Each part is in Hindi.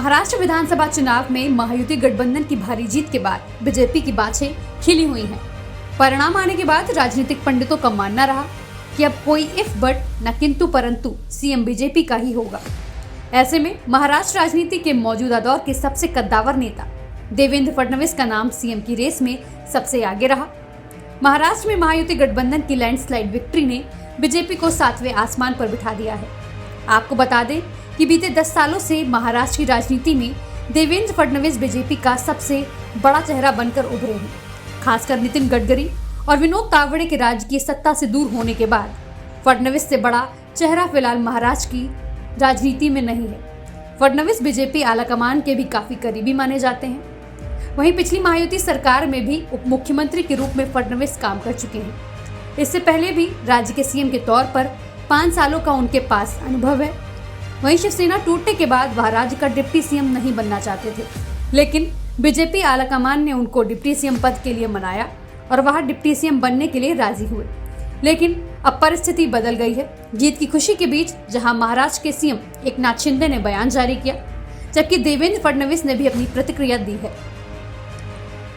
महाराष्ट्र विधानसभा चुनाव में महायुति गठबंधन की भारी जीत के बाद बीजेपी की बाछें खिली हुई हैं। परिणाम आने के बाद राजनीतिक पंडितों का मानना रहा कि अब कोई इफ बट न किंतु परंतु सीएम बीजेपी का ही होगा। ऐसे में महाराष्ट्र राजनीति के मौजूदा दौर के सबसे कद्दावर नेता देवेंद्र फडणवीस का नाम सीएम की रेस में सबसे आगे रहा। महाराष्ट्र में महायुति गठबंधन की लैंडस्लाइड विक्ट्री ने बीजेपी को 7वें आसमान पर बिठा दिया है। आपको बता दें कि बीते 10 सालों से महाराष्ट्र की राजनीति में देवेंद्र फडणवीस बीजेपी का सबसे बड़ा चेहरा बनकर उभरे हैं। खासकर नितिन गडकरी और विनोद तावड़े के राजकीय सत्ता से दूर होने के बाद फडणवीस से बड़ा चेहरा फिलहाल महाराष्ट्र की राजनीति में नहीं है। फडणवीस बीजेपी आलाकमान के भी काफी करीबी माने जाते हैं। वहीं पिछली महायुति सरकार में भी उप मुख्यमंत्री के रूप में फडणवीस काम कर चुके हैं। इससे पहले भी राज्य के सीएम के तौर पर 5 सालों का उनके पास अनुभव है। वहीं शिवसेना टूटने के बाद वह राज्य का डिप्टी सीएम नहीं बनना चाहते थे, लेकिन बीजेपी आलाकमान ने उनको डिप्टी सीएम पद के लिए मनाया और वह डिप्टी सीएम बनने के लिए राजी हुए। लेकिन अब परिस्थिति बदल गई है। जीत की खुशी के बीच जहां महाराष्ट्र के सीएम एकनाथ शिंदे ने बयान जारी किया, जबकि देवेंद्र फडणवीस ने भी अपनी प्रतिक्रिया दी है।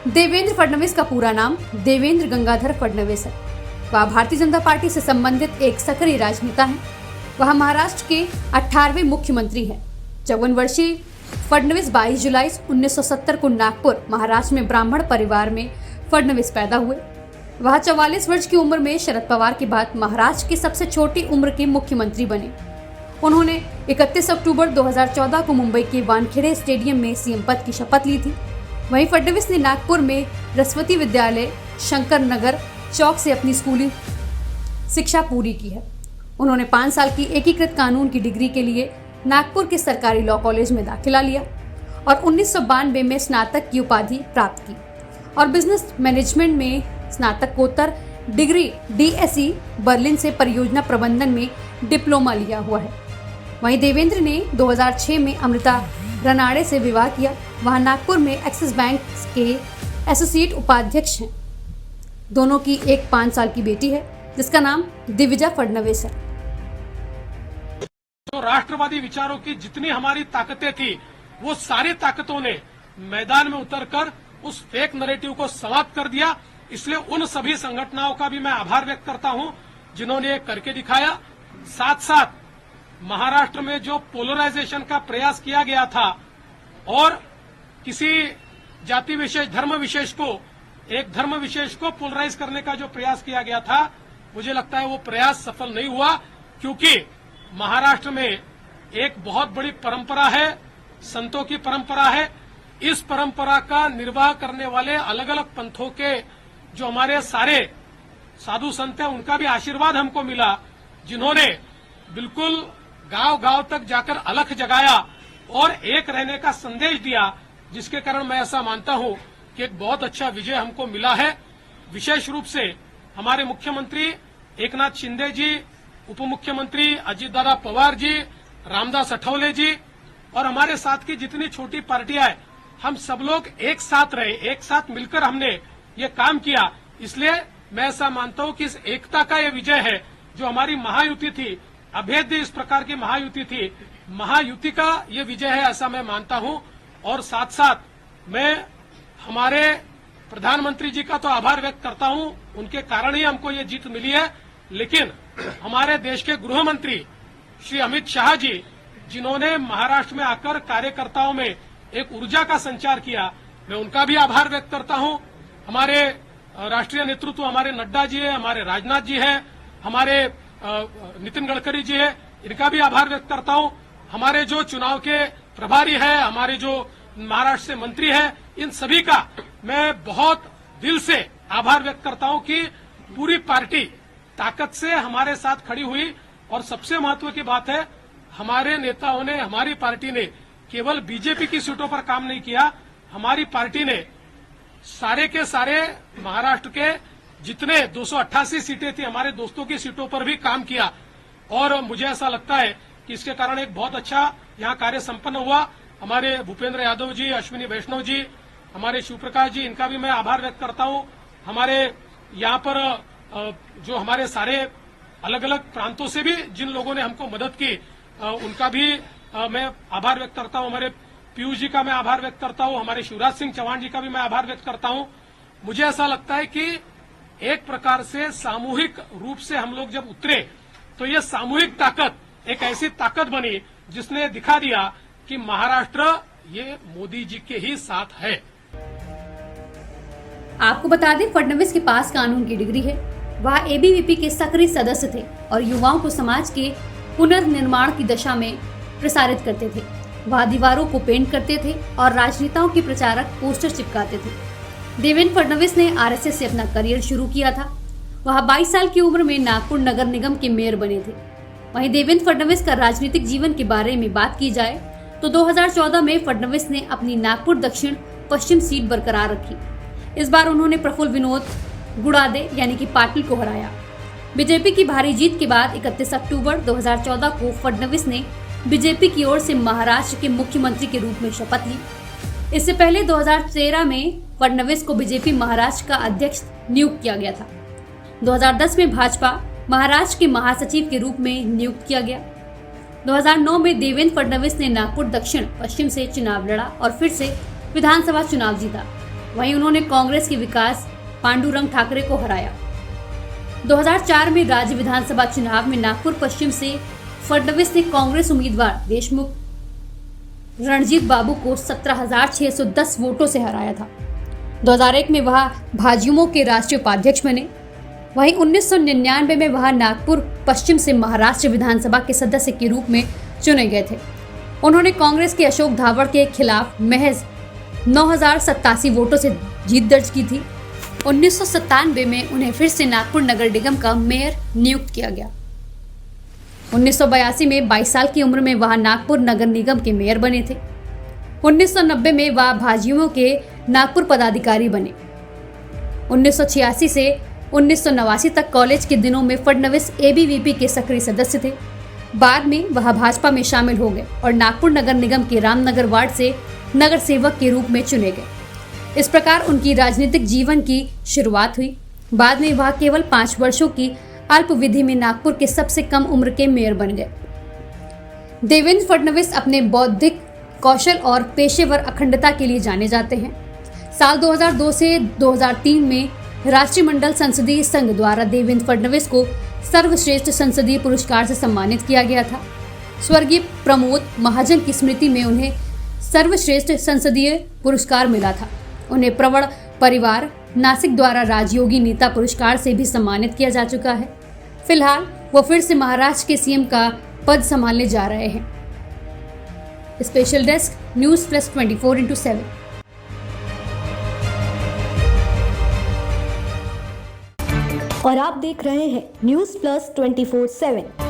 देवेंद्र फडणवीस का पूरा नाम देवेंद्र गंगाधर फडणवीस है। वह भारतीय जनता पार्टी से संबंधित एक सक्रिय राजनेता है। वह महाराष्ट्र के 18वें मुख्यमंत्री हैं। 54 वर्षीय फडणवीस 22 जुलाई 1970 को नागपुर, महाराष्ट्र में ब्राह्मण परिवार में फडणवीस पैदा हुए। वह 44 वर्ष की उम्र में शरद पवार के बाद महाराष्ट्र के सबसे छोटी उम्र के मुख्यमंत्री बने। उन्होंने 31 अक्टूबर 2014 को मुंबई के वानखेड़े स्टेडियम में सीएम पद की शपथ ली थी। वहीं फडणवीस ने नागपुर में रसवती विद्यालय शंकर नगर चौक से अपनी स्कूली शिक्षा पूरी की है। उन्होंने 5 साल की एकीकृत कानून की डिग्री के लिए नागपुर के सरकारी लॉ कॉलेज में दाखिला लिया और 1992 में स्नातक की उपाधि प्राप्त की और बिजनेस मैनेजमेंट में स्नातकोत्तर डिग्री DSE बर्लिन से परियोजना प्रबंधन में डिप्लोमा लिया हुआ है। वहीं देवेंद्र ने 2006 में अमृता रनाड़े से विवाह किया। वहां नागपुर में एक्सिस बैंक के एसोसिएट उपाध्यक्ष हैं। दोनों की एक 5 साल की बेटी है जिसका नाम दिविजा फडणवीस है। तो राष्ट्रवादी विचारों की जितनी हमारी ताकतें थी, वो सारी ताकतों ने मैदान में उतरकर उस फेक नैरेटिव को समाप्त कर दिया। इसलिए उन सभी संगठनों का भी मैं आभार व्यक्त करता हूं जिन्होंने ये करके दिखाया। साथ साथ महाराष्ट्र में जो पोलराइजेशन का प्रयास किया गया था और किसी जाति विशेष, धर्म विशेष को, एक धर्म विशेष को पोलराइज करने का जो प्रयास किया गया था, मुझे लगता है वो प्रयास सफल नहीं हुआ, क्योंकि महाराष्ट्र में एक बहुत बड़ी परंपरा है, संतों की परंपरा है। इस परंपरा का निर्वाह करने वाले अलग अलग पंथों के जो हमारे सारे साधु संत हैं, उनका भी आशीर्वाद हमको मिला, जिन्होंने बिल्कुल गांव-गांव तक जाकर अलख जगाया और एक रहने का संदेश दिया, जिसके कारण मैं ऐसा मानता हूं कि एक बहुत अच्छा विजय हमको मिला है। विशेष रूप से हमारे मुख्यमंत्री एकनाथ शिंदे जी, उप मुख्यमंत्री अजितदादा पवार जी, रामदास अठवले जी और हमारे साथ की जितनी छोटी पार्टियां हैं, हम सब लोग एक साथ रहे, एक साथ मिलकर हमने ये काम किया। इसलिए मैं ऐसा मानता हूं कि इस एकता का ये विजय है जो हमारी महायुति थी, अभेद्य इस प्रकार की महायुति थी, महायुति का ये विजय है, ऐसा मैं मानता हूं। और साथ साथ मैं हमारे प्रधानमंत्री जी का तो आभार व्यक्त करता हूं, उनके कारण ही हमको ये जीत मिली है। लेकिन हमारे देश के गृह मंत्री श्री अमित शाह जी, जिन्होंने महाराष्ट्र में आकर कार्यकर्ताओं में एक ऊर्जा का संचार किया, मैं उनका भी आभार व्यक्त करता हूं। हमारे राष्ट्रीय नेतृत्व, हमारे नड्डा जी है, हमारे राजनाथ जी है, हमारे नितिन गडकरी जी है, इनका भी आभार व्यक्त करता हूं। हमारे जो चुनाव के प्रभारी है, हमारे जो महाराष्ट्र से मंत्री है, इन सभी का मैं बहुत दिल से आभार व्यक्त करता हूं कि पूरी पार्टी ताकत से हमारे साथ खड़ी हुई। और सबसे महत्व की बात है, हमारे नेताओं ने, हमारी पार्टी ने केवल बीजेपी की सीटों पर काम नहीं किया, हमारी पार्टी ने सारे के सारे महाराष्ट्र के जितने 288 सीटें थी, हमारे दोस्तों की सीटों पर भी काम किया। और मुझे ऐसा लगता है कि इसके कारण एक बहुत अच्छा यहां कार्य संपन्न हुआ। हमारे भूपेंद्र यादव जी, अश्विनी वैष्णव जी, हमारे शिवप्रकाश जी, इनका भी मैं आभार व्यक्त करता हूं। हमारे यहां पर जो हमारे सारे अलग अलग प्रांतों से भी जिन लोगों ने हमको मदद की, उनका भी मैं आभार व्यक्त करता हूं। हमारे पीयूष जी का मैं आभार व्यक्त करता हूं, हमारे शिवराज सिंह चौहान जी का भी मैं आभार व्यक्त करता हूं। मुझे ऐसा लगता है कि एक प्रकार से सामूहिक रूप से हम लोग जब उतरे तो ये सामूहिक ताकत एक ऐसी ताकत बनी जिसने दिखा दिया कि महाराष्ट्र ये मोदी जी के ही साथ है। आपको बता दें, फडणवीस के पास कानून की डिग्री है। वह एबीवीपी के सक्रिय सदस्य थे और युवाओं को समाज के पुनर्निर्माण की दिशा में प्रसारित करते थे। वह दीवारों को पेंट करते थे और राजनेताओं के प्रचारक पोस्टर चिपकाते थे। देवेंद्र फडणवीस ने आरएसएस से अपना करियर शुरू किया था। वह 22 साल की उम्र में नागपुर नगर निगम के मेयर बने थे। वहीं देवेंद्र फडणवीस का राजनीतिक जीवन के बारे में बात की जाए तो 2014 में फडणवीस ने अपनी नागपुर दक्षिण पश्चिम सीट बरकरार रखी। इस बार उन्होंने प्रफुल्ल विनोद गुड़ादे यानी कि पाटिल को हराया। बीजेपी की भारी जीत के बाद 31 अक्टूबर 2014 को फडणवीस ने बीजेपी की ओर से महाराष्ट्र के मुख्यमंत्री के रूप में शपथ ली। इससे पहले 2013 में फडणवीस को बीजेपी महाराष्ट्र का अध्यक्ष नियुक्त किया गया था। 2010 में भाजपा महाराष्ट्र के महासचिव के रूप में नियुक्त किया गया। 2009 में देवेंद्र फडणवीस ने नागपुर दक्षिण पश्चिम से चुनाव लड़ा और फिर से विधानसभा चुनाव जीता। वहीं उन्होंने कांग्रेस के विकास पांडुरंग ठाकरे को हराया। 2004 में राज्य विधानसभा चुनाव में नागपुर पश्चिम से फडणवीस ने कांग्रेस उम्मीदवार देशमुख रणजीत बाबू को 17,610 वोटों से हराया था। 2001 में वह भाजयुमो के राष्ट्रीय उपाध्यक्ष बने। वहीं 1999 में वह नागपुर पश्चिम से महाराष्ट्र विधानसभा के सदस्य के रूप में चुने गए थे। उन्होंने कांग्रेस के अशोक धावड़ के खिलाफ महज 9,087 वोटों से जीत दर्ज की थी। 1997 में उन्हें फिर से नागपुर नगर निगम का मेयर नियुक्त किया गया। 1982 में 22 साल की उम्र में वह नागपुर नगर निगम के मेयर बने थे। 1990 में वह भाजयुमो के नागपुर पदाधिकारी बने। 1986 से 1989 तक कॉलेज के दिनों में फडणवीस एबीवीपी के सक्रिय सदस्य थे। बाद में वह भाजपा में शामिल हो गए और नागपुर नगर निगम के रामनगर वार्ड से नगर सेवक के रूप में चुने गए। इस प्रकार उनकी राजनीतिक जीवन की शुरुआत हुई। बाद में वह केवल 5 वर्षों की अल्पविधि में नागपुर के सबसे कम उम्र के मेयर बन गए। देवेंद्र फडणवीस अपने बौद्धिक कौशल और पेशेवर अखंडता के लिए जाने जाते हैं। साल 2002 से 2003 में राष्ट्रमंडल संसदीय संघ द्वारा देवेंद्र फडणवीस को सर्वश्रेष्ठ संसदीय पुरस्कार से सम्मानित किया गया था। स्वर्गीय प्रमोद महाजन की स्मृति में उन्हें सर्वश्रेष्ठ संसदीय पुरस्कार मिला था। उन्हें प्रवण परिवार नासिक द्वारा राजयोगी नेता पुरस्कार से भी सम्मानित किया जा चुका है। फिलहाल वो फिर से महाराष्ट्र के सीएम का पद संभालने जा रहे हैं। Special desk news plus 24/7। और आप देख रहे हैं न्यूज़ प्लस 24/7।